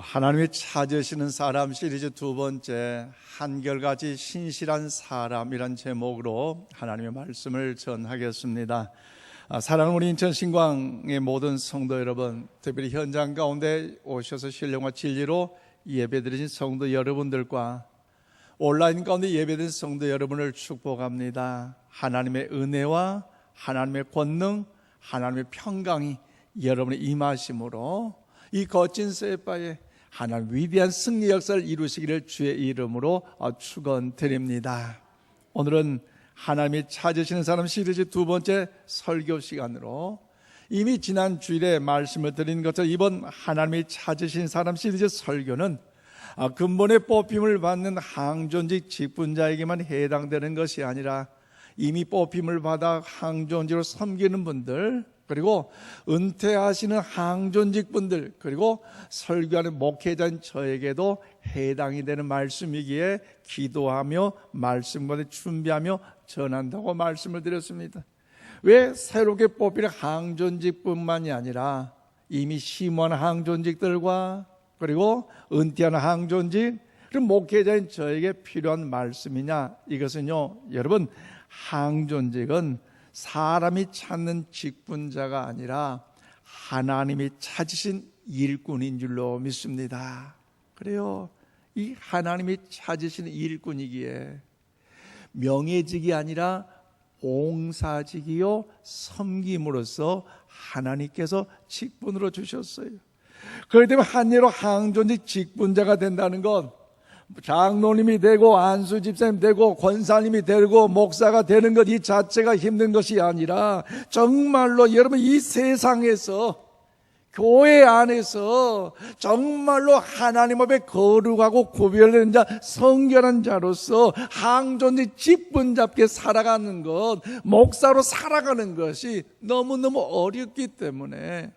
하나님이 찾으시는 사람 시리즈 두 번째, 한결같이 신실한 사람이란 제목으로 하나님의 말씀을 전하겠습니다. 사랑하는 우리 인천 신광의 모든 성도 여러분, 특별히 현장 가운데 오셔서 신령과 진리로 예배드리신 성도 여러분들과 온라인 가운데 예배드린 성도 여러분을 축복합니다. 하나님의 은혜와 하나님의 권능, 하나님의 평강이 여러분의 임하심으로 이 거친 쇠바에 하나님 위대한 승리 역사를 이루시기를 주의 이름으로 축원드립니다. 오늘은 하나님이 찾으시는 사람 시리즈 두 번째 설교 시간으로 이미 지난 주일에 말씀을 드린 것처럼 이번 하나님이 찾으신 사람 시리즈 설교는 근본의 뽑힘을 받는 항존직 직분자에게만 해당되는 것이 아니라 이미 뽑힘을 받아 항존직으로 섬기는 분들, 그리고 은퇴하시는 항존직 분들, 그리고 설교하는 목회자인 저에게도 해당이 되는 말씀이기에 기도하며 말씀과 준비하며 전한다고 말씀을 드렸습니다. 왜 새롭게 뽑힐 항존직뿐만이 아니라 이미 심원 항존직들과 그리고 은퇴하는 항존직, 그리고 목회자인 저에게 필요한 말씀이냐? 이것은요, 여러분, 항존직은 사람이 찾는 직분자가 아니라 하나님이 찾으신 일꾼인 줄로 믿습니다. 그래요, 이 하나님이 찾으신 일꾼이기에 명예직이 아니라 봉사직이요 섬김으로써 하나님께서 직분으로 주셨어요. 그렇기 때문에 한예로 항존직 직분자가 된다는 것, 장로님이 되고 안수 집사님 되고 권사님이 되고 목사가 되는 것 이 자체가 힘든 것이 아니라 정말로 여러분 이 세상에서 교회 안에서 정말로 하나님 앞에 거룩하고 구별된 자, 성결한 자로서 항존직 직분잡게 살아가는 것, 목사로 살아가는 것이 너무너무 어렵기 때문에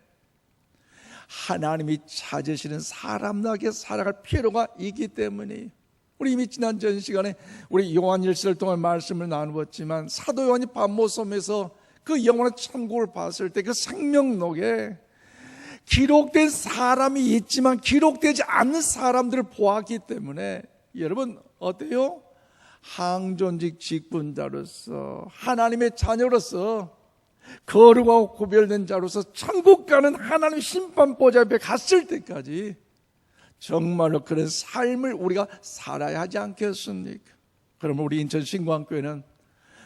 하나님이 찾으시는 사람답게 살아갈 필요가 있기 때문에, 우리 이미 지난 전 시간에 우리 요한일서를 통한 말씀을 나누었지만 사도 요한이 patmos섬에서 그 영원한 천국을 봤을 때 그 생명록에 기록된 사람이 있지만 기록되지 않는 사람들을 보았기 때문에 여러분 어때요? 항존직 직분자로서 하나님의 자녀로서 거룩하고 구별된 자로서 천국 가는 하나님 심판보좌 앞에 갔을 때까지 정말로 그런 삶을 우리가 살아야 하지 않겠습니까? 그러면 우리 인천 신광교회는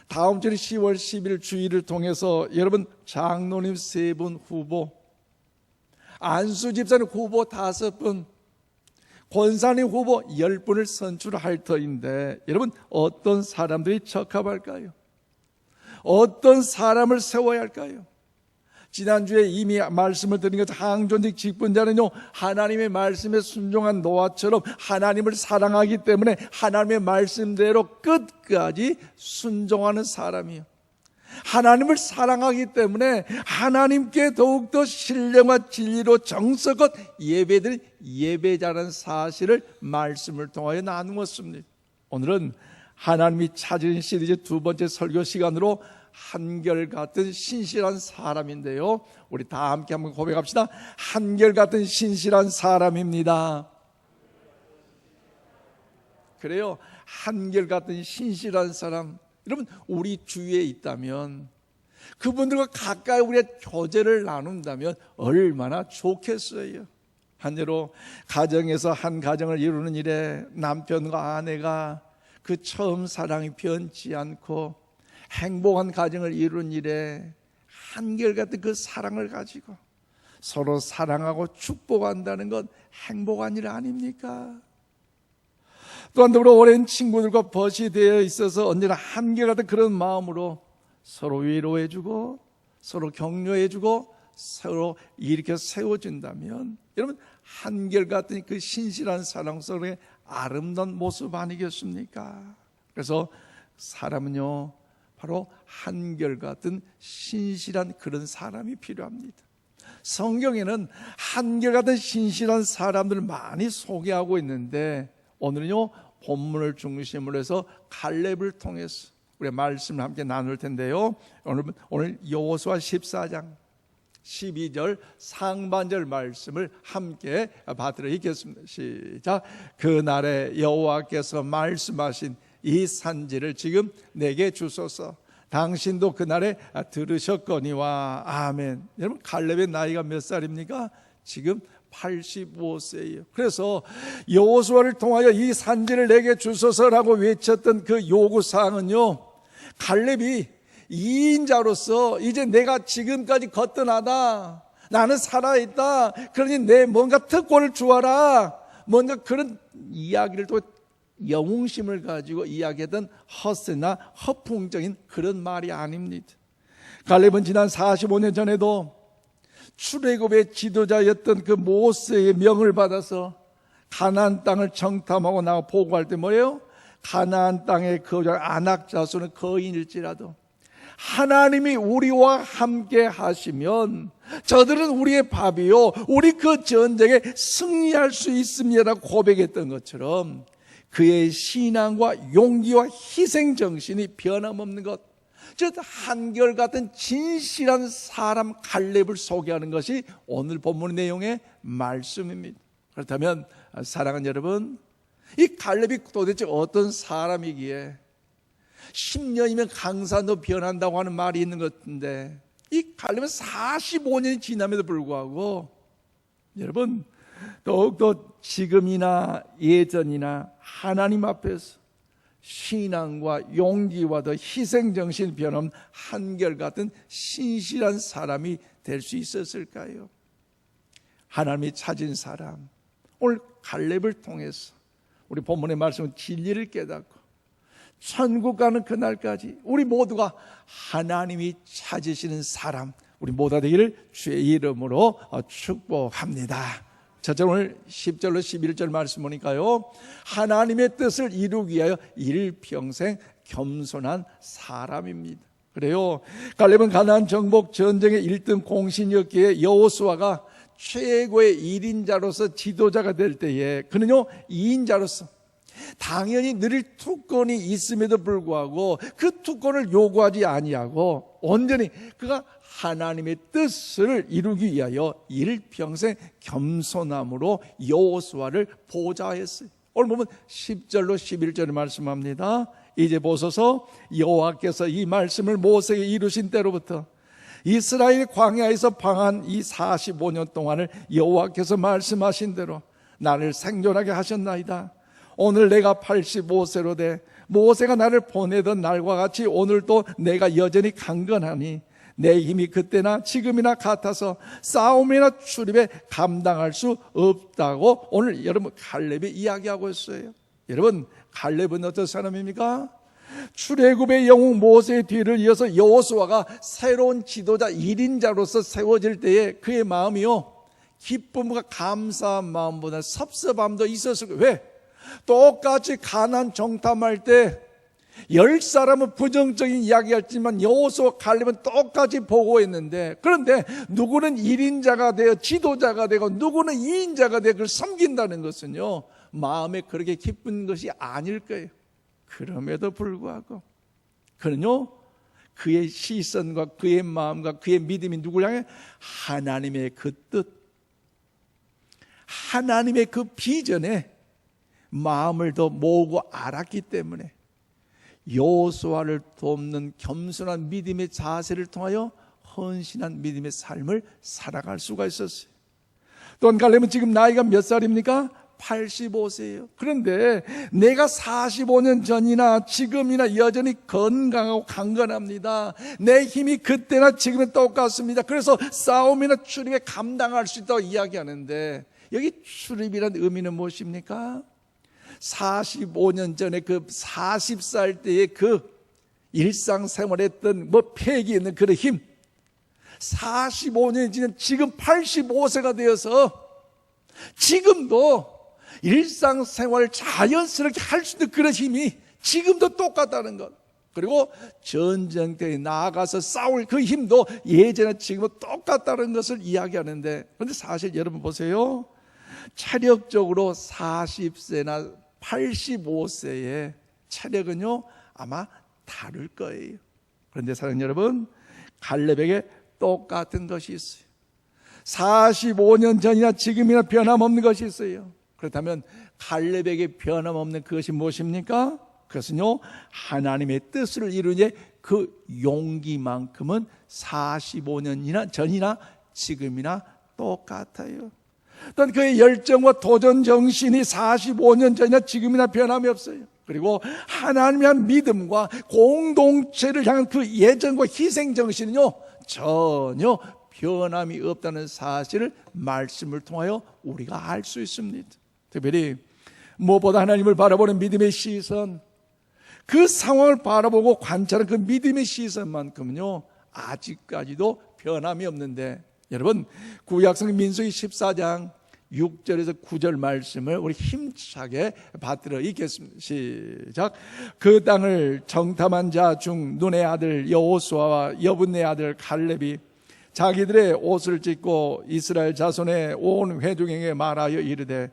다음 주 10월 10일 주일을 통해서 여러분 장로님 3분 후보, 안수 집사님 후보 5분, 권사님 후보 10분을 선출할 터인데 여러분 어떤 사람들이 적합할까요? 어떤 사람을 세워야 할까요? 지난주에 이미 말씀을 드린 것, 항존직 직분자는요 하나님의 말씀에 순종한 노아처럼 하나님을 사랑하기 때문에 하나님의 말씀대로 끝까지 순종하는 사람이요, 하나님을 사랑하기 때문에 하나님께 더욱더 신령과 진리로 정성껏 예배드린 예배자라는 사실을 말씀을 통하여 나누었습니다. 오늘은 하나님이 찾으신 시리즈 두 번째 설교 시간으로 한결같은 신실한 사람인데요, 우리 다 함께 한번 고백합시다. 한결같은 신실한 사람입니다. 그래요, 한결같은 신실한 사람, 여러분 우리 주위에 있다면 그분들과 가까이 우리가 교제를 나눈다면 얼마나 좋겠어요. 한 예로 가정에서 한 가정을 이루는 일에 남편과 아내가 그 처음 사랑이 변치 않고 행복한 가정을 이루는 일에 한결같은 그 사랑을 가지고 서로 사랑하고 축복한다는 건 행복한 일 아닙니까? 또한 더불어 오랜 친구들과 벗이 되어 있어서 언제나 한결같은 그런 마음으로 서로 위로해주고 서로 격려해주고 서로 일으켜 세워준다면 여러분 한결같은 그 신실한 사랑 속에 아름다운 모습 아니겠습니까? 그래서 사람은요 바로 한결같은 신실한 그런 사람이 필요합니다. 성경에는 한결같은 신실한 사람들을 많이 소개하고 있는데 오늘은요 본문을 중심으로 해서 갈렙을 통해서 우리가 말씀을 함께 나눌 텐데요, 오늘 여호수아 14장 12절 상반절 말씀을 함께 받들어 읽겠습니다. 시작. 그날에 여호와께서 말씀하신 이 산지를 지금 내게 주소서. 당신도 그날에 들으셨거니와. 아멘. 여러분, 갈렙의 나이가 몇 살입니까? 지금 85세예요. 그래서 여호수아를 통하여 이 산지를 내게 주소서라고 외쳤던 그 요구사항은요, 갈렙이 2인자로서 이제 내가 지금까지 거뜬하다, 나는 살아있다, 그러니 내 뭔가 특권을 주어라, 뭔가 그런 이야기를 또 영웅심을 가지고 이야기하던 헛되나 허풍적인 그런 말이 아닙니다. 갈렙은 지난 45년 전에도 출애굽의 지도자였던 그 모세의 명을 받아서 가나안 땅을 정탐하고 나와 보고할 때 뭐예요? 가나안 땅의 거주한 아낙 자손은 거인일지라도 하나님이 우리와 함께 하시면 저들은 우리의 밥이요, 우리 그 전쟁에 승리할 수 있습니다라고 고백했던 것처럼 그의 신앙과 용기와 희생정신이 변함없는 것, 즉 한결같은 진실한 사람 갈렙을 소개하는 것이 오늘 본문 내용의 말씀입니다. 그렇다면 사랑하는 여러분, 이 갈렙이 도대체 어떤 사람이기에 10년이면 강산도 변한다고 하는 말이 있는 것 같은데, 이 갈렙은 45년이 지남에도 불구하고 여러분, 더욱더 지금이나 예전이나 하나님 앞에서 신앙과 용기와 더 희생정신 변함 한결같은 신실한 사람이 될 수 있었을까요? 하나님이 찾은 사람, 오늘 갈렙을 통해서 우리 본문의 말씀은 진리를 깨닫고 천국 가는 그날까지 우리 모두가 하나님이 찾으시는 사람, 우리 모두가 되기를 주의 이름으로 축복합니다. 첫째로 오늘 10절로 11절 말씀 보니까요, 하나님의 뜻을 이루기 위하여 일평생 겸손한 사람입니다. 그래요, 갈렙은 가나안 정복 전쟁의 1등 공신이었기에 여호수아가 최고의 1인자로서 지도자가 될 때에 그는요 2인자로서 당연히 누릴 특권이 있음에도 불구하고 그 특권을 요구하지 아니하고 온전히 그가 하나님의 뜻을 이루기 위하여 일평생 겸손함으로 여호수아를 보좌했어요. 오늘 보면 10절로 11절에 말씀합니다. 이제 보소서, 여호와께서 이 말씀을 모세에게 이루신 때로부터 이스라엘 광야에서 방한 이 45년 동안을 여호와께서 말씀하신 대로 나를 생존하게 하셨나이다. 오늘 내가 85세로 돼 모세가 나를 보내던 날과 같이 오늘도 내가 여전히 강건하니 내 힘이 그때나 지금이나 같아서 싸움이나 출입에 감당할 수 없다고 오늘 여러분 갈렙이 이야기하고 있어요. 여러분, 갈렙은 어떤 사람입니까? 출애굽의 영웅 모세의 뒤를 이어서 여호수아가 새로운 지도자 1인자로서 세워질 때에 그의 마음이요, 기쁨과 감사한 마음보다 섭섭함도 있었을 거예요. 왜? 똑같이 가나안 정탐할 때 10사람은 부정적인 이야기했지만 여호수아 갈렙은 똑같이 보고했는데, 그런데 누구는 1인자가 되어 지도자가 되고 누구는 2인자가 되어 그를 섬긴다는 것은요 마음에 그렇게 기쁜 것이 아닐 거예요. 그럼에도 불구하고 그는요 그의 시선과 그의 마음과 그의 믿음이 누구를 향해? 하나님의 그 뜻, 하나님의 그 비전에 마음을 더 모으고 알았기 때문에 여호수아를 돕는 겸손한 믿음의 자세를 통하여 헌신한 믿음의 삶을 살아갈 수가 있었어요. 또한 갈렙은 지금 나이가 몇 살입니까? 85세예요. 그런데 내가 45년 전이나 지금이나 여전히 건강하고 강건합니다. 내 힘이 그때나 지금은 똑같습니다. 그래서 싸움이나 출입에 감당할 수 있다고 이야기하는데, 여기 출입이란 의미는 무엇입니까? 45년 전에 그 40살 때의 그 일상생활했던 패기 있는 그런 힘, 45년이 지난 지금 85세가 되어서 지금도 일상생활을 자연스럽게 할 수 있는 그런 힘이 지금도 똑같다는 것, 그리고 전쟁터에 나아가서 싸울 그 힘도 예전에 지금은 똑같다는 것을 이야기하는데, 그런데 사실 여러분 보세요, 체력적으로 40세나 85세의 체력은요 아마 다를 거예요. 그런데 사랑하는 여러분, 갈렙에게 똑같은 것이 있어요. 45년 전이나 지금이나 변함없는 것이 있어요. 그렇다면 갈렙에게 변함없는 그것이 무엇입니까? 그것은요, 하나님의 뜻을 이루는 그 용기만큼은 45년이나 전이나 지금이나 똑같아요. 또한 그의 열정과 도전 정신이 45년 전이나 지금이나 변함이 없어요. 그리고 하나님에 대한 믿음과 공동체를 향한 그 예정과 희생 정신은요, 전혀 변함이 없다는 사실을 말씀을 통하여 우리가 알 수 있습니다. 특별히 무엇보다 하나님을 바라보는 믿음의 시선, 그 상황을 바라보고 관찰하는 그 믿음의 시선만큼은요, 아직까지도 변함이 없는데, 여러분, 구약성 민수기 14장 6절에서 9절 말씀을 우리 힘차게 받들어 읽겠습니다. 시작. 그 땅을 정탐한 자 중 눈의 아들 여호수아와 여분의 아들 갈렙이 자기들의 옷을 찢고 이스라엘 자손의 온 회중에게 말하여 이르되,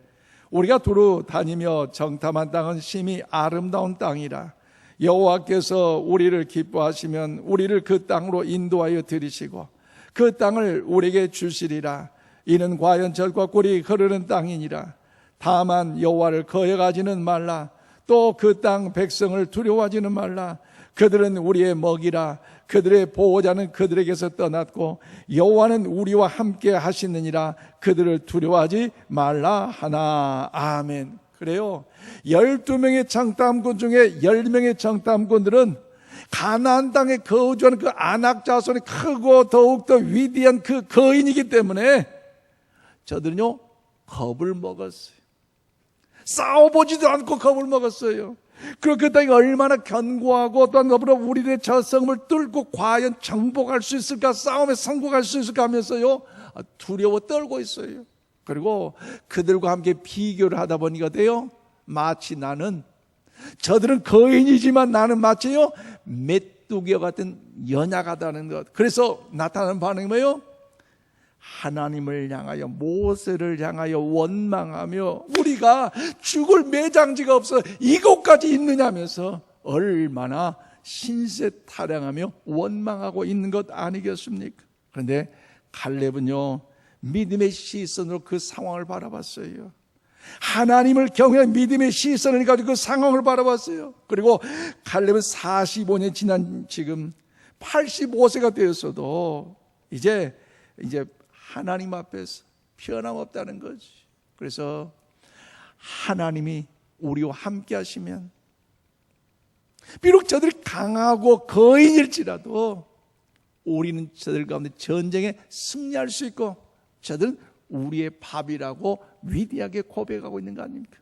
우리가 두루 다니며 정탐한 땅은 심히 아름다운 땅이라. 여호와께서 우리를 기뻐하시면 우리를 그 땅으로 인도하여 들이시고 그 땅을 우리에게 주시리라. 이는 과연 젖과 꿀이 흐르는 땅이니라. 다만 여호와를 거역하지는 말라. 또 그 땅 백성을 두려워하지는 말라. 그들은 우리의 먹이라. 그들의 보호자는 그들에게서 떠났고 여호와는 우리와 함께 하시느니라. 그들을 두려워하지 말라 하나. 아멘. 그래요, 12명의 정탐꾼 중에 10명의 정탐꾼들은 가나안 땅에 거주하는 그 아낙 자손이 크고 더욱더 위대한 그 거인이기 때문에 저들은요, 겁을 먹었어요. 싸워보지도 않고 겁을 먹었어요. 그리고 그 땅이 얼마나 견고하고 또한 우리들의 저성을 뚫고 과연 정복할 수 있을까, 싸움에 성공할 수 있을까 하면서요, 두려워 떨고 있어요. 그리고 그들과 함께 비교를 하다 보니까 돼요, 마치 나는, 저들은 거인이지만 나는 마치요 메뚜기와 같은 연약하다는 것. 그래서 나타나는 반응이 뭐예요? 하나님을 향하여, 모세를 향하여 원망하며 우리가 죽을 매장지가 없어 이곳까지 있느냐면서 얼마나 신세타령하며 원망하고 있는 것 아니겠습니까? 그런데 갈렙은요, 믿음의 시선으로 그 상황을 바라봤어요. 하나님을 경외한 믿음의 시선을 가지고 그 상황을 바라봤어요. 그리고 갈렙은 45년 지난 지금 85세가 되었어도 이제 하나님 앞에서 변함없다는 거지. 그래서 하나님이 우리와 함께 하시면, 비록 저들이 강하고 거인일지라도 우리는 저들 가운데 전쟁에 승리할 수 있고 저들은 우리의 밥이라고 위대하게 고백하고 있는 거 아닙니까?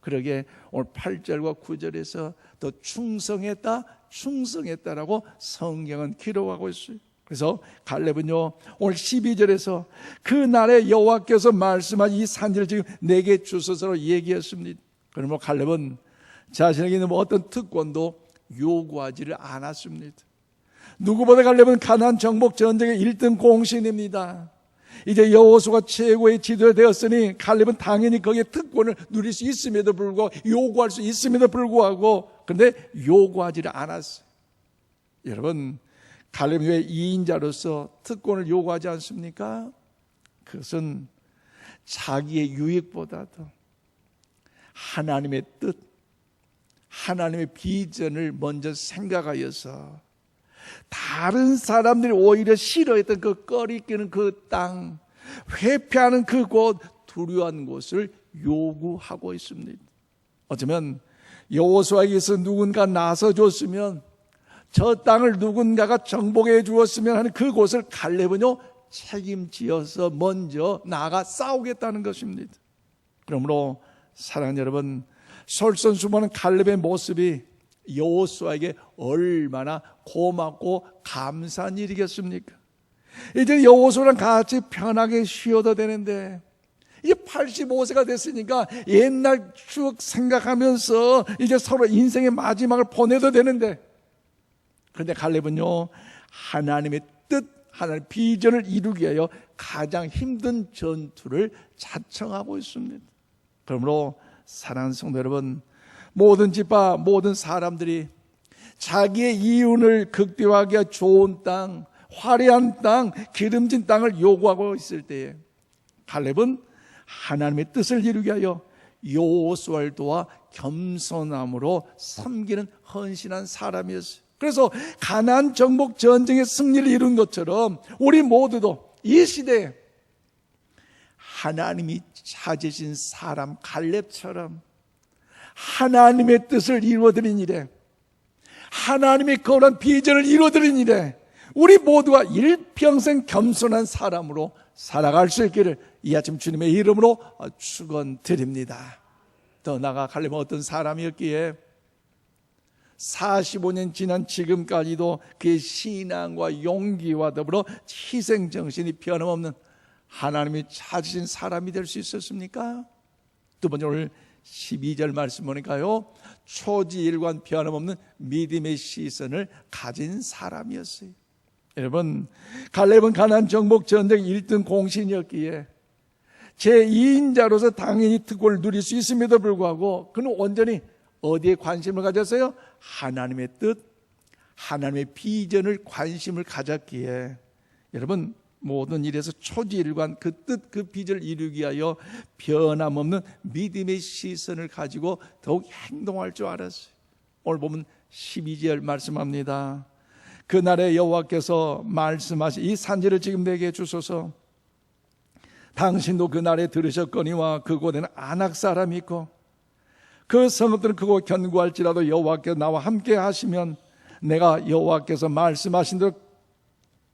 그러게 오늘 8절과 9절에서 더 충성했다라고 성경은 기록하고 있어요. 그래서 갈렙은요, 오늘 12절에서 그 날에 여호와께서 말씀한 이 산지를 지금 내게 주소서로 얘기했습니다. 그러므로 갈렙은 자신에게 있는 어떤 특권도 요구하지를 않았습니다. 누구보다 갈렙은 가나안 정복 전쟁의 1등 공신입니다. 이제 여호수아가 최고의 지도자 되었으니 갈렙은 당연히 거기에 특권을 누릴 수 있음에도 불구하고, 요구할 수 있음에도 불구하고, 그런데 요구하지를 않았어요. 여러분, 갈렙은 왜 2인자로서 특권을 요구하지 않습니까? 그것은 자기의 유익보다도 하나님의 뜻, 하나님의 비전을 먼저 생각하여서 다른 사람들이 오히려 싫어했던 그 꺼리끼는 그 땅, 회피하는 그곳, 두려워한 곳을 요구하고 있습니다. 어쩌면 여호수아에게서 누군가 나서줬으면, 저 땅을 누군가가 정복해 주었으면 하는 그곳을 갈렙은요, 책임지어서 먼저 나아가 싸우겠다는 것입니다. 그러므로 사랑하는 여러분, 솔선수범하는 갈렙의 모습이 여호수아에게 얼마나 고맙고 감사한 일이겠습니까? 이제 여호수아랑 같이 편하게 쉬어도 되는데, 이제 85세가 됐으니까 옛날 추억 생각하면서 이제 서로 인생의 마지막을 보내도 되는데, 그런데 갈렙은요, 하나님의 뜻, 하나님의 비전을 이루기 위하여 가장 힘든 전투를 자청하고 있습니다. 그러므로 사랑하는 성도 여러분, 모든 집과 모든 사람들이 자기의 이윤을 극대화하기 위해 좋은 땅, 화려한 땅, 기름진 땅을 요구하고 있을 때에 갈렙은 하나님의 뜻을 이루게 하여 여호수아를 도와 겸손함으로 섬기는 헌신한 사람이었어요. 그래서 가나안 정복 전쟁의 승리를 이룬 것처럼 우리 모두도 이 시대에 하나님이 찾으신 사람 갈렙처럼 하나님의 뜻을 이루어드린 일에, 하나님의 거룩한 비전을 이루어드린 일에 우리 모두가 일평생 겸손한 사람으로 살아갈 수 있기를 이 아침 주님의 이름으로 축원드립니다. 더 나아가 갈렙은 어떤 사람이었기에 45년 지난 지금까지도 그의 신앙과 용기와 더불어 희생정신이 변함없는 하나님이 찾으신 사람이 될 수 있었습니까? 두 번째, 오늘 12절 말씀 보니까요, 초지일관 변함없는 믿음의 시선을 가진 사람이었어요. 여러분, 갈렙은 가나안 정복 전쟁 1등 공신이었기에 제2인자로서 당연히 특권을 누릴 수 있음에도 불구하고 그는 온전히 어디에 관심을 가졌어요? 하나님의 뜻, 하나님의 비전을 관심을 가졌기에 여러분, 모든 일에서 초지일관 그 뜻, 그 비전을 이루기 위하여 변함없는 믿음의 시선을 가지고 더욱 행동할 줄 알았어요. 오늘 보면 12절 말씀합니다. 그날에 여호와께서 말씀하신 이 산지를 지금 내게 주소서. 당신도 그날에 들으셨거니와 그곳에는 아낙 사람이 있고 그 성읍들은 그곳 견고할지라도 여호와께서 나와 함께 하시면 내가 여호와께서 말씀하신 대로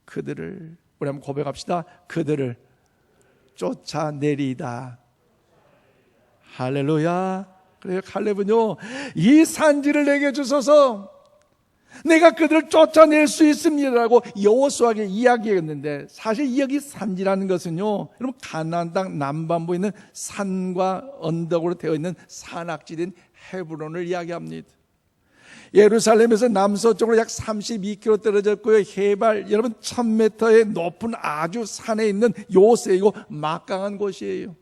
그들을, 우리 한번 고백합시다. 그들을 쫓아내리다. 할렐루야. 그래요. 갈렙은요, 이 산지를 내게 주소서, 내가 그들을 쫓아낼 수 있습니다라고 여호수아에게 이야기했는데, 사실 여기 산지라는 것은요, 여러분 가나안 땅 남반부에 있는 산과 언덕으로 되어 있는 산악지대인 헤브론을 이야기합니다. 예루살렘에서 남서쪽으로 약 32km 떨어졌고요, 해발 여러분 1000m의 높은 아주 산에 있는 요새이고 막강한 곳이에요.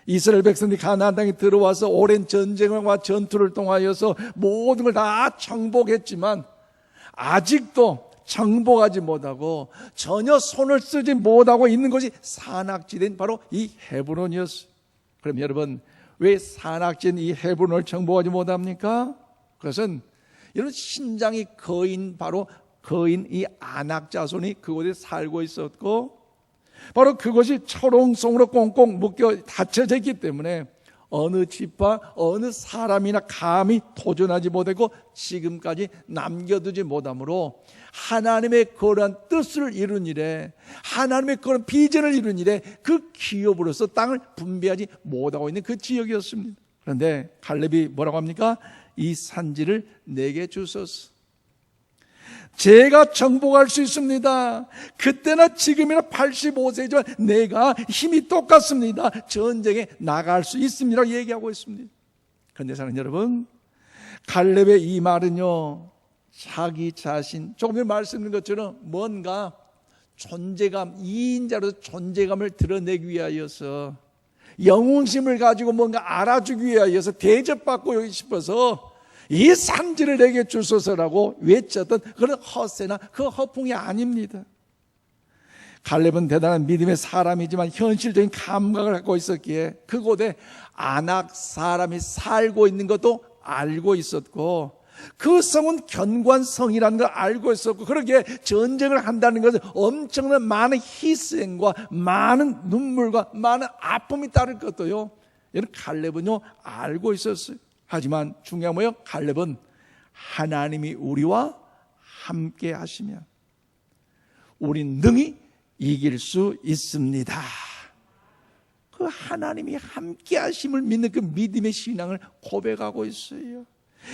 이스라엘 백성들이 가나안 땅에 들어와서 오랜 전쟁과 전투를 통하여서 모든 걸 다 정복했지만 아직도 정복하지 못하고 전혀 손을 쓰지 못하고 있는 것이 산악지대인 바로 이 헤브론이었어요. 그럼 여러분, 왜 산악지대인 이 헤브론을 정복하지 못합니까? 그것은 이런 신장이 거인, 바로 거인 이 아낙 자손이 그곳에 살고 있었고, 바로 그것이 철옹성으로 꽁꽁 묶여 닫혀져 있기 때문에 어느 지파, 어느 사람이나 감히 도전하지 못하고 지금까지 남겨두지 못하므로 하나님의 거룩한 뜻을 이룬 일에, 하나님의 거룩한 비전을 이룬 일에 그 기업으로서 땅을 분배하지 못하고 있는 그 지역이었습니다. 그런데 갈렙이 뭐라고 합니까? 이 산지를 내게 주소서. 제가 정복할 수 있습니다. 그때나 지금이나 85세지만 내가 힘이 똑같습니다. 전쟁에 나갈 수 있습니다. 얘기하고 있습니다. 그런데 사랑하는 여러분, 갈렙의 이 말은요, 자기 자신, 조금 전에 말씀드린 것처럼 뭔가 존재감, 이인자로서 존재감을 드러내기 위하여서, 영웅심을 가지고 뭔가 알아주기 위하여서 대접받고 싶어서 이 산지를 내게 주소서라고 외쳤던 그런 헛새나 그 허풍이 아닙니다. 갈렙은 대단한 믿음의 사람이지만 현실적인 감각을 갖고 있었기에 그곳에 아낙 사람이 살고 있는 것도 알고 있었고, 그 성은 견고한 성이라는 걸 알고 있었고, 그러기에 전쟁을 한다는 것은 엄청난 많은 희생과 많은 눈물과 많은 아픔이 따를 것도요, 이런 갈렙은요 알고 있었어요. 하지만 중요한 뭐예요? 갈렙은 하나님이 우리와 함께 하시면 우린 능히 이길 수 있습니다. 그 하나님이 함께 하심을 믿는 그 믿음의 신앙을 고백하고 있어요.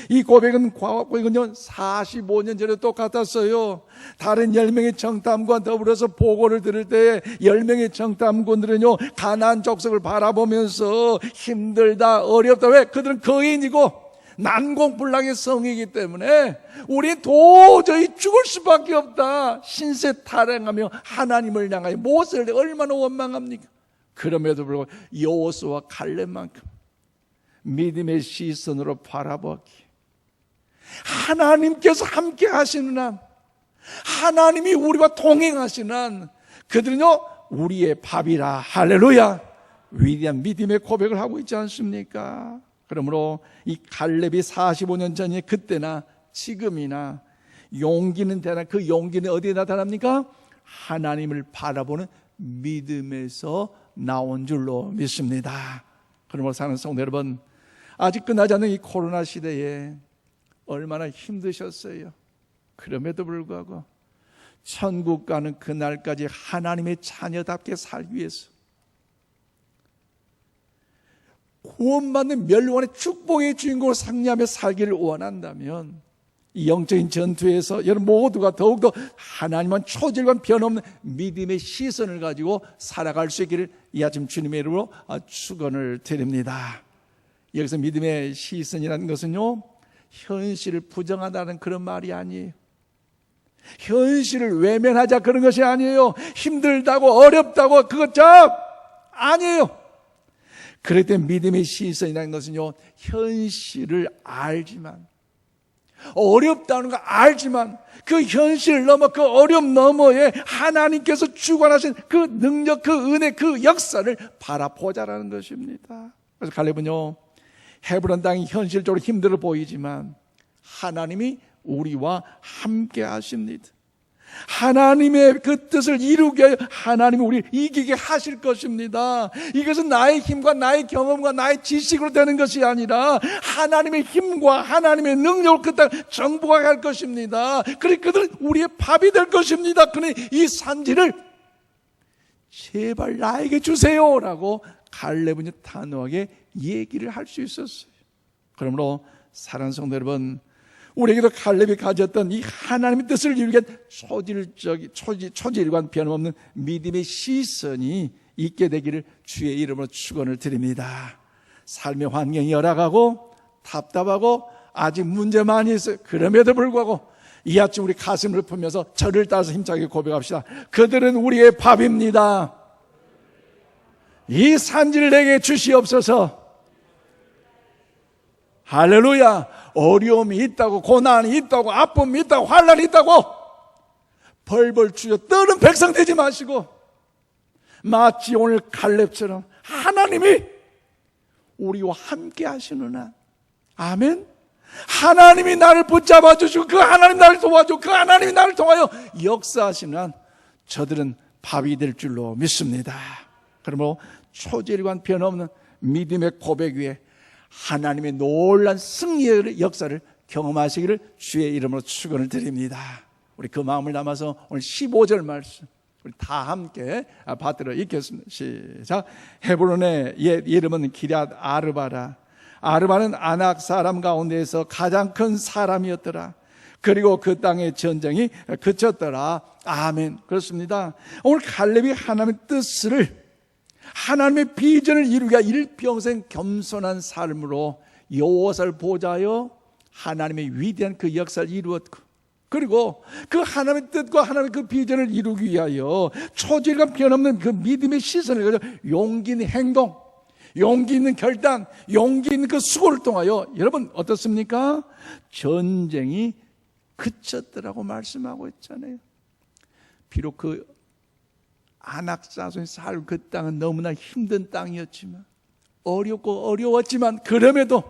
이 고백은 45년 전에 똑같았어요. 다른 10명의 정탐과 더불어서 보고를 들을 때 10명의 정탐꾼들은요, 가나안 족속을 바라보면서 힘들다, 어렵다. 왜? 그들은 거인이고 난공불락의 성이기 때문에 우리 도저히 죽을 수밖에 없다, 신세 타령하며 하나님을 향하여 모세를 얼마나 원망합니까? 그럼에도 불구하고 여호수아와 갈렙만큼 믿음의 시선으로 바라보기, 하나님께서 함께 하시는 한, 하나님이 우리와 동행하시는 그들은요 우리의 밥이라. 할렐루야. 위대한 믿음의 고백을 하고 있지 않습니까? 그러므로 이 갈렙이 45년 전에 그때나 지금이나 용기는 대단, 그 용기는 어디에 나타납니까? 하나님을 바라보는 믿음에서 나온 줄로 믿습니다. 그러므로 사는 성도 여러분, 아직 끝나지 않는 이 코로나 시대에 얼마나 힘드셨어요. 그럼에도 불구하고 천국 가는 그날까지 하나님의 자녀답게 살기 위해서, 구원받는 멸류관의 축복의 주인공을 상리하며 살기를 원한다면 이 영적인 전투에서 여러분 모두가 더욱더 하나님은 초절과 변함없는 믿음의 시선을 가지고 살아갈 수 있기를 이 아침 주님의 이름으로 축원을 드립니다. 여기서 믿음의 시선이라는 것은요 현실을 부정하다는 그런 말이 아니에요. 현실을 외면하자 그런 것이 아니에요. 힘들다고 어렵다고 그것 아니에요. 그럴 때 믿음의 시선이라는 것은요 현실을 알지만, 어렵다는 거 알지만 그 현실 넘어, 그 어려움 너머에 하나님께서 주관하신 그 능력, 그 은혜, 그 역사를 바라보자라는 것입니다. 그래서 갈렙은요 헤브론 땅이 현실적으로 힘들어 보이지만 하나님이 우리와 함께 하십니다. 하나님의 그 뜻을 이루게 하여 하나님이 우리를 이기게 하실 것입니다. 이것은 나의 힘과 나의 경험과 나의 지식으로 되는 것이 아니라 하나님의 힘과 하나님의 능력을 그 땅 정복할 것입니다. 그러니까 그들은 우리의 밥이 될 것입니다. 그러니 이 산지를 제발 나에게 주세요라고 갈렙은 단호하게 얘기를 할 수 있었어요. 그러므로 사랑하는 성도 여러분, 우리에게도 갈렙이 가졌던 이 하나님의 뜻을 이루기 위한 초질관 변함없는 믿음의 시선이 있게 되기를 주의 이름으로 축원을 드립니다. 삶의 환경이 열악하고 답답하고 아직 문제 많이 있어요. 그럼에도 불구하고 이 아침 우리 가슴을 품면서 저를 따라서 힘차게 고백합시다. 그들은 우리의 밥입니다. 이 산지를 내게 주시옵소서. 할렐루야. 어려움이 있다고, 고난이 있다고, 아픔이 있다고, 환난이 있다고 벌벌 주여 떠는 백성 되지 마시고 마치 오늘 갈렙처럼 하나님이 우리와 함께 하시는 아멘. 하나님이 나를 붙잡아 주시고 그 하나님 나를 도와주고 그 하나님이 나를 통하여 역사하시는 한 저들은 밥이 될 줄로 믿습니다. 그러므로 초질관 변함없는 믿음의 고백 위에 하나님의 놀란 승리의 역사를 경험하시기를 주의 이름으로 축원을 드립니다. 우리 그 마음을 담아서 오늘 15절 말씀 우리 다 함께 받들어 읽겠습니다. 시작. 헤브론의 옛 이름은 기럇 아르바라. 아르바는 아낙 사람 가운데에서 가장 큰 사람이었더라. 그리고 그 땅의 전쟁이 그쳤더라. 아멘. 그렇습니다. 오늘 갈렙이 하나님의 뜻을, 하나님의 비전을 이루기 위해 일평생 겸손한 삶으로 여호와를 보좌하여 하나님의 위대한 그 역사를 이루었고, 그리고 그 하나님의 뜻과 하나님의 그 비전을 이루기 위하여 초질과 변없는 그 믿음의 시선을 가지고 용기 있는 행동, 용기 있는 결단, 용기 있는 그 수고를 통하여 여러분 어떻습니까? 전쟁이 그쳤더라고 말씀하고 있잖아요. 비록 그 아낙 자손이 살고 그 땅은 너무나 힘든 땅이었지만, 어렵고 어려웠지만, 그럼에도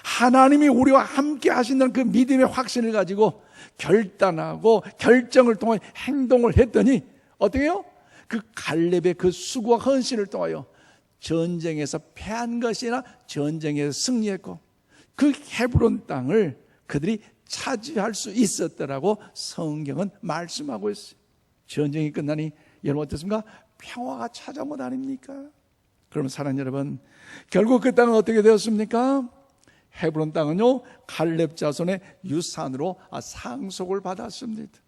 하나님이 우리와 함께 하신다는 그 믿음의 확신을 가지고 결단하고 결정을 통해 행동을 했더니 어떻게 해요? 그 갈렙의 그 수고와 헌신을 통하여 전쟁에서 패한 것이 아니라 전쟁에서 승리했고 그 헤브론 땅을 그들이 차지할 수 있었더라고 성경은 말씀하고 있어요. 전쟁이 끝나니 여러분 어떻습니까? 평화가 찾아온 것 아닙니까? 그러면 사랑하는 여러분, 결국 그 땅은 어떻게 되었습니까? 헤브론 땅은요 갈렙 자손의 유산으로 상속을 받았습니다.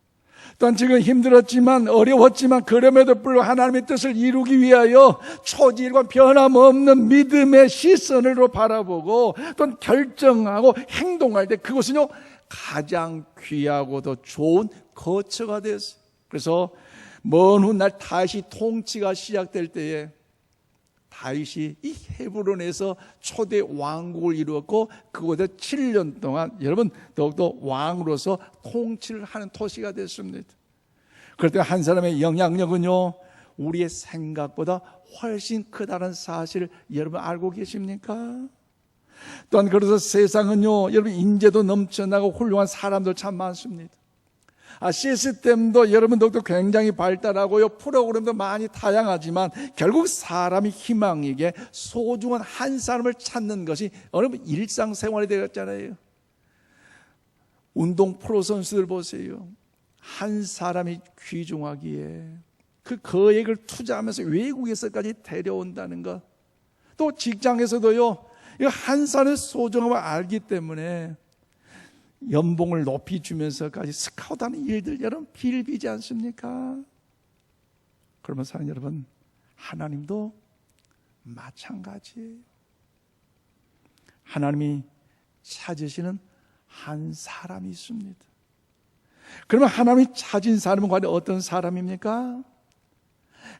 또한 지금 힘들었지만 어려웠지만 그럼에도 불구하고 하나님의 뜻을 이루기 위하여 초질과 변함없는 믿음의 시선으로 바라보고 또 결정하고 행동할 때 그것은요 가장 귀하고도 좋은 거처가 되었어요. 그래서 먼 훗날 다시 통치가 시작될 때에 다윗이 이 헤브론에서 초대 왕국을 이루었고 그곳에 7년 동안 여러분 더욱더 왕으로서 통치를 하는 도시가 됐습니다. 그럴 때 한 사람의 영향력은요 우리의 생각보다 훨씬 크다는 사실을 여러분 알고 계십니까? 또한 그래서 세상은요 여러분 인재도 넘쳐나고 훌륭한 사람들 참 많습니다. 시스템도 여러분들도 굉장히 발달하고요 프로그램도 많이 다양하지만 결국 사람이 희망이게 소중한 한 사람을 찾는 것이 여러분 일상생활이 되었잖아요. 운동 프로 선수들 보세요. 한 사람이 귀중하기에 그 거액을 투자하면서 외국에서까지 데려온다는 것, 또 직장에서도요 한 사람의 소중함을 알기 때문에 연봉을 높이 주면서까지 스카우트하는 일들 여러분 비일비재 않습니까? 그러면 사랑하는 여러분, 하나님도 마찬가지예요. 하나님이 찾으시는 한 사람이 있습니다. 그러면 하나님이 찾은 사람은 과연 어떤 사람입니까?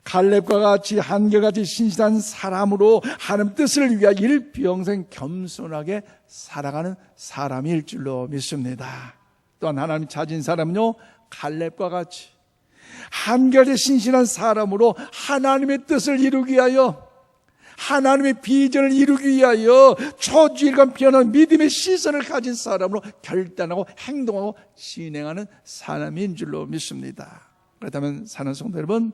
갈렙과 같이 한결같이 신실한 사람으로 하나님 뜻을 위하여 일평생 겸손하게 살아가는 사람일 줄로 믿습니다. 또한 하나님 찾은 사람은요 갈렙과 같이 한결같이 신실한 사람으로 하나님의 뜻을 이루기 위하여 하나님의 비전을 이루기 위하여 초주일간 변한 믿음의 시선을 가진 사람으로 결단하고 행동하고 진행하는 사람인 줄로 믿습니다. 그렇다면 사는 성도 여러분,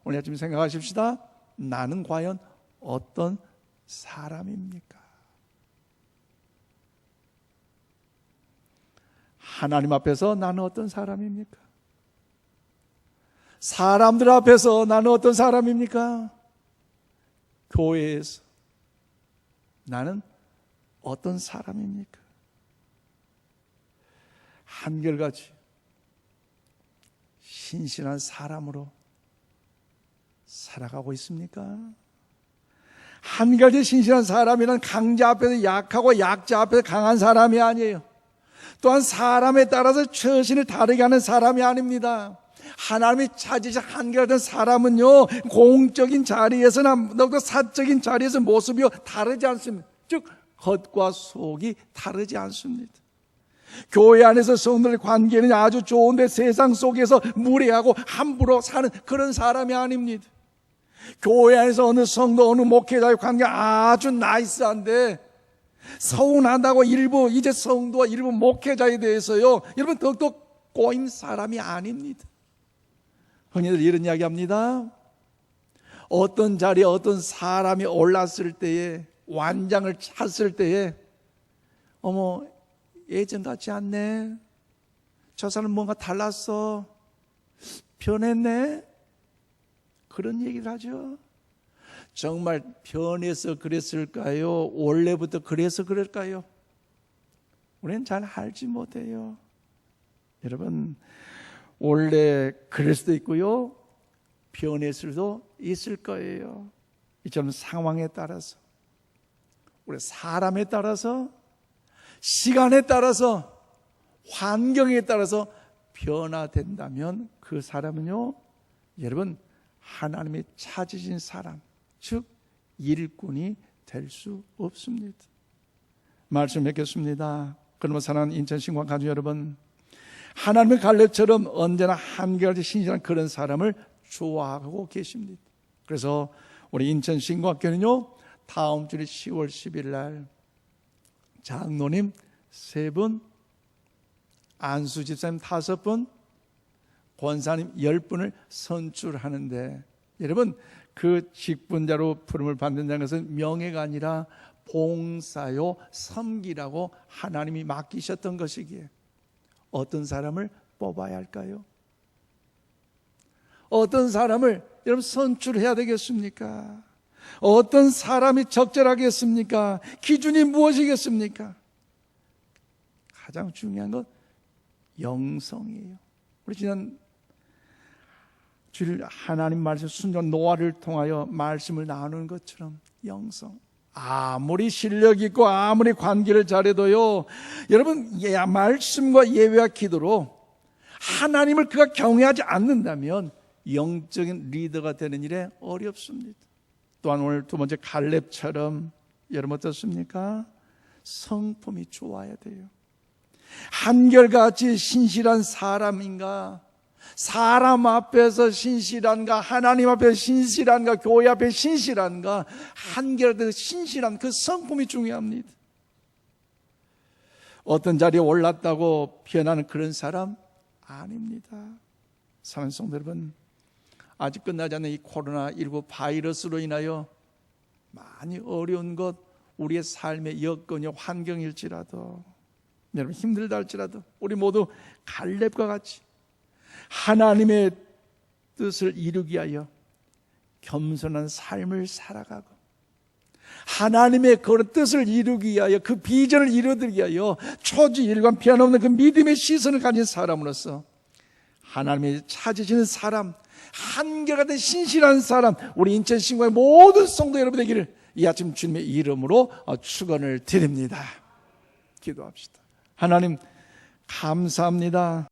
오늘 아침 생각하십시다. 나는 과연 어떤 사람입니까? 하나님 앞에서 나는 어떤 사람입니까? 사람들 앞에서 나는 어떤 사람입니까? 교회에서 나는 어떤 사람입니까? 한결같이 신실한 사람으로 살아가고 있습니까? 한결같이 신실한 사람이란 강자 앞에서 약하고 약자 앞에서 강한 사람이 아니에요. 또한 사람에 따라서 처신을 다르게 하는 사람이 아닙니다. 하나님이 찾으신 한결같은 사람은요 공적인 자리에서나 더욱더 사적인 자리에서 모습이 다르지 않습니다. 즉 겉과 속이 다르지 않습니다. 교회 안에서 성도들의 관계는 아주 좋은데 세상 속에서 무례하고 함부로 사는 그런 사람이 아닙니다. 교회 안에서 어느 성도 어느 목회자의 관계 아주 나이스한데 서운하다고 일부 이제 성도와 일부 목회자에 대해서요 여러분 더욱더 꼬인 사람이 아닙니다. 흔히들 이런 이야기 합니다. 어떤 자리에 어떤 사람이 올랐을 때에 완장을 찼을 때에 어머 예전 같지 않네, 저 사람 뭔가 달랐어, 변했네, 그런 얘기를 하죠. 정말 변해서 그랬을까요? 원래부터 그래서 그럴까요? 우리는 잘 알지 못해요. 여러분 원래 그럴 수도 있고요 변했을 수도 있을 거예요. 이처럼 상황에 따라서, 우리 사람에 따라서, 시간에 따라서, 환경에 따라서 변화된다면 그 사람은요 여러분 하나님이 찾으신 사람, 즉 일꾼이 될 수 없습니다. 말씀 맺겠습니다. 그러면 사랑하는 인천신광 가족 여러분, 하나님의 갈렙처럼 언제나 한결같이 신실한 그런 사람을 좋아하고 계십니다. 그래서 우리 인천신광교는요 다음 주 10월 10일 날 장로님 3분, 안수 집사님 5분, 권사님 10분을 선출하는데, 여러분 그 직분자로 부름을 받는다는 것은 명예가 아니라 봉사요 섬기라고 하나님이 맡기셨던 것이기에 어떤 사람을 뽑아야 할까요? 어떤 사람을 여러분 선출해야 되겠습니까? 어떤 사람이 적절하겠습니까? 기준이 무엇이겠습니까? 가장 중요한 건 영성이에요. 우리 지난 주일 하나님 말씀 순전 노아를 통하여 말씀을 나누는 것처럼 영성, 아무리 실력 있고 아무리 관계를 잘해도요 여러분 말씀과 예배와 기도로 하나님을 그가 경외하지 않는다면 영적인 리더가 되는 일에 어렵습니다. 또한 오늘 두 번째 갈렙처럼 여러분 어떻습니까? 성품이 좋아야 돼요. 한결같이 신실한 사람인가? 사람 앞에서 신실한가? 하나님 앞에 신실한가? 교회 앞에 신실한가? 한결같이 신실한 그 성품이 중요합니다. 어떤 자리에 올랐다고 변하는 그런 사람 아닙니다. 사랑하는 성도 여러분, 아직 끝나지 않는 이 코로나19 바이러스로 인하여 많이 어려운 것, 우리의 삶의 여건이 환경일지라도, 여러분 힘들다 할지라도 우리 모두 갈렙과 같이 하나님의 뜻을 이루기 위하여 겸손한 삶을 살아가고, 하나님의 그 뜻을 이루기 위하여, 그 비전을 이루기 위하여 초지일관 변함없는 그 믿음의 시선을 가진 사람으로서 하나님이 찾으시는 사람, 한결같은 신실한 사람, 우리 인천 신광의 모든 성도 여러분 되기를 이 아침 주님의 이름으로 축원을 드립니다. 기도합시다. 하나님 감사합니다.